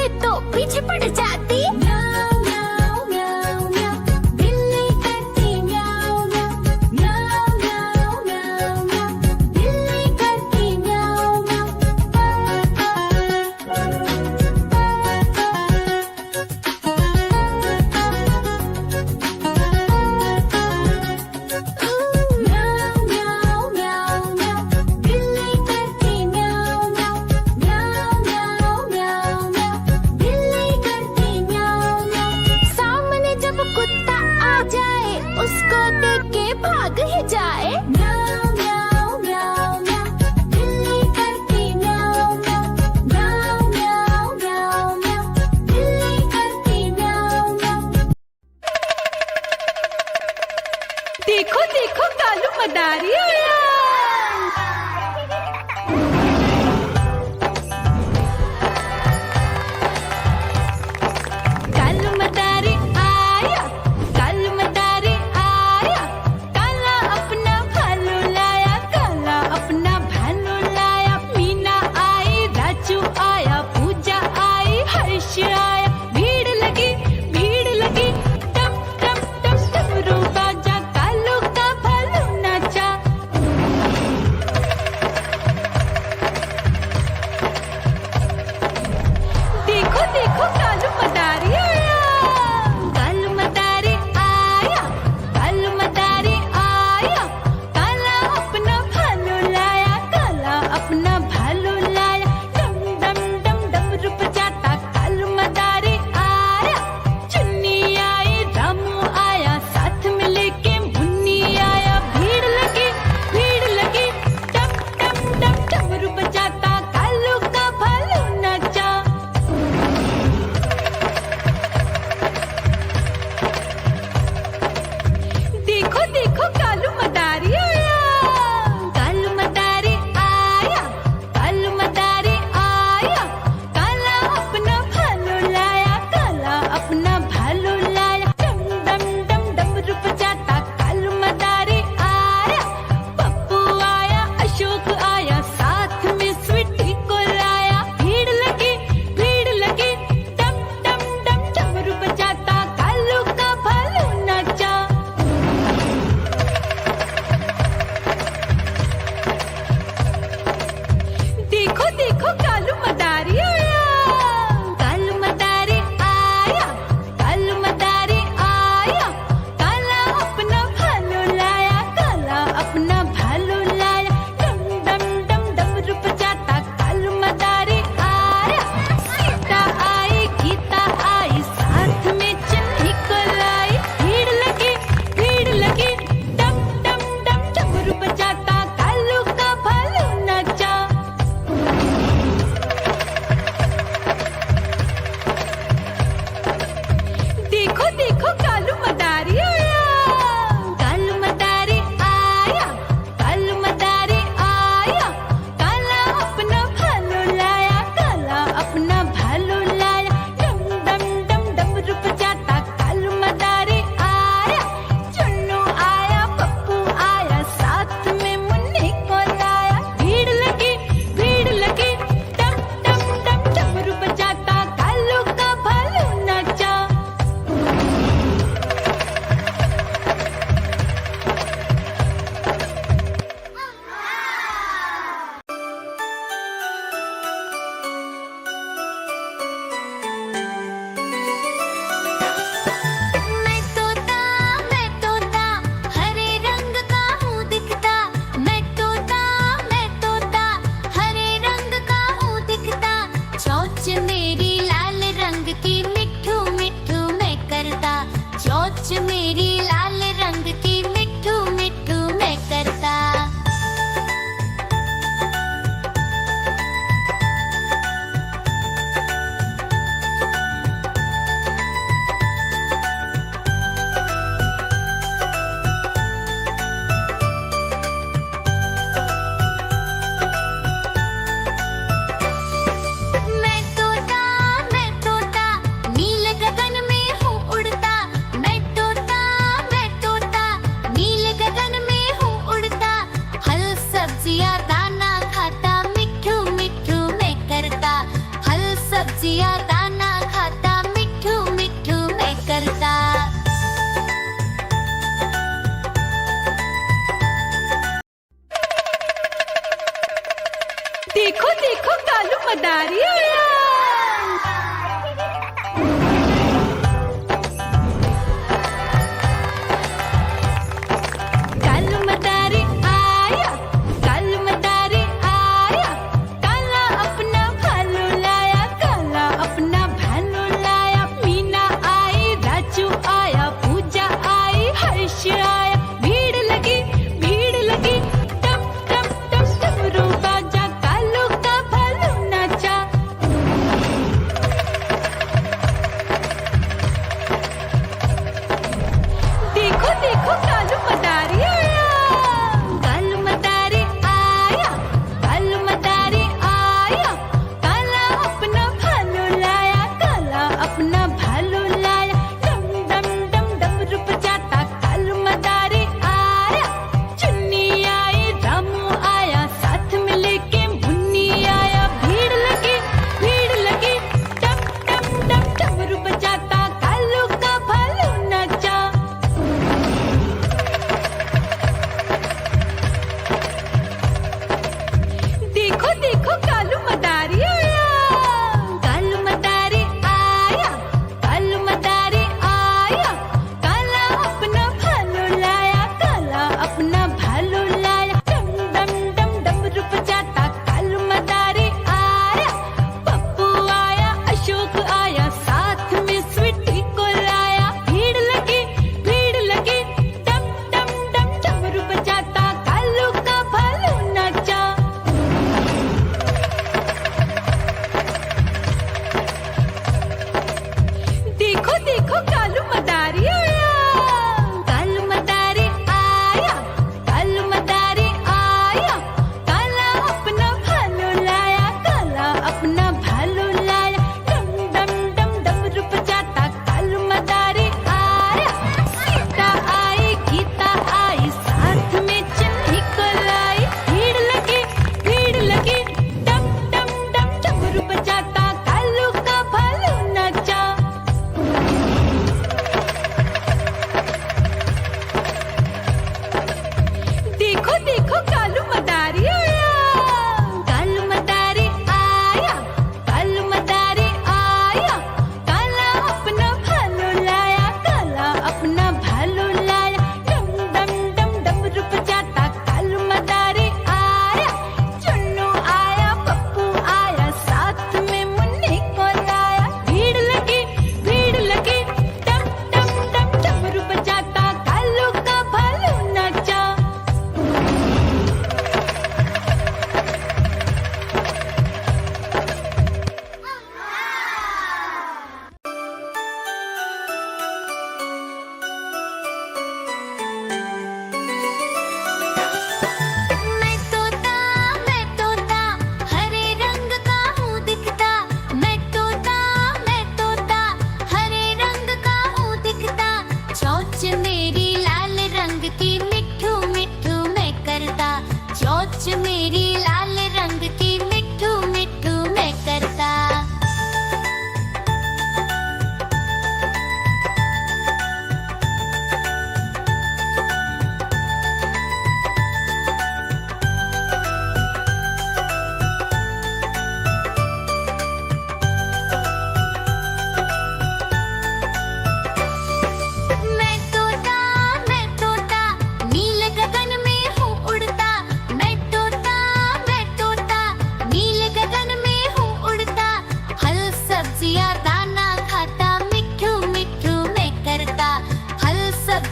देखते तो पीछे पड़ जाती। म्याऊं म्याऊं म्याऊं म्याऊं, बिल्ली करती म्याऊं म्याऊं। म्याऊं म्याऊं म्याऊं म्याऊं, बिल्ली करती म्याऊं म्याऊं। म्याऊं म्याऊं म्याऊं म्याऊं, बिल्ली करती म्याऊं म्याऊं। म्याऊं म्याऊं म्याऊं म्याऊं, बिल्ली करती म्याऊं म्याऊं। सामने जब कुत्ता आ जाए उसको देख के भाग ही जाए। म्याऊं म्याऊं म्याऊं म्याऊं, बिल्ली करती म्याऊं म्याऊं। म्याऊं म्याऊं म्याऊं म्याऊं, बिल्ली करती म्याऊं म्याऊं। देखो देखो कालू मदारी आया। कालू मदारी आया, कालू मदारी आया। काला अपना भालू लाया, काला अपना भालू लाया। मीना आई, राजू आया, पूजा आई, हर्ष आया। भीड़ लगी टम टम टम डमरू बाजा। कालू का भालू नाचा। देखो देखो कालू मदारी आया। कालू मदारी आया, कालू मदारी आया। काला अपना भालू लाया, काला अपना भालू लाया। डम डम डम डमरू बजाता कालू मदारी आया। चुन्नी आई, रामू आया, साथ में लेके मुन्नी आया। भीड़ लगी टम टम टम डमरू बजाता कालू का भालू नाचा। देखो देखो कालू मदारी आया। कालू मदारी आया, कालू मदारी आया। काला अपना भालू लाया, काला अपना भालू लाया। डम डम डम डमरू बजाता कालू मदारी आया। पप्पू आया, अशोक आया, साथ में स्वीटी को लाया। भीड़ लगी टम टम डम डमरू बजाता कालू का भालू नाचा। देखो देखो कालू मदारी आया। कालू मदारी आया, कालू मदारी आया। काला अपना भालू लाया, काला अपना भालू लाया। डम डम डम डमरू बजाता कालू मदारी आया। सीता आई, गीता आई, साथ में चन्नी को लाई। भीड़ लगी टम टम डम डमरू बजाता कालू का भालू नाचा। देखो देखो कालू मदारी आया। कालू मदारी आया, कालू मदारी आया। काला अपना भालू लाया, काला अपना भालू लाया। डम डम डम डमरू बजाता कालू मदारी आया। चुन्नू आया, पप्पू आया, साथ में मुन्नी को लाया। भीड़ लगी टम टम टम डमरू बजाता कालू का भालू नाचा। मैं तोता हरे रंग का हूँ दिखता। मैं तोता हरे रंग का हूँ दिखता। चोंच मेरी लाल रंग की मिठू मिठू मैं करता। चोंच मेरी लाल रंग की मिठू मिठू मैं करता। मैं तोता नील गगन में हूँ उड़ता। मैं तोता नील गगन में हूँ उड़ता। फल सब्जियाँ दाना खाता, मिठू मिठू मैं करता। फल सब्जियाँ दाना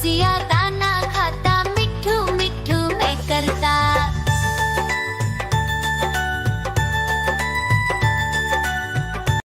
बचिया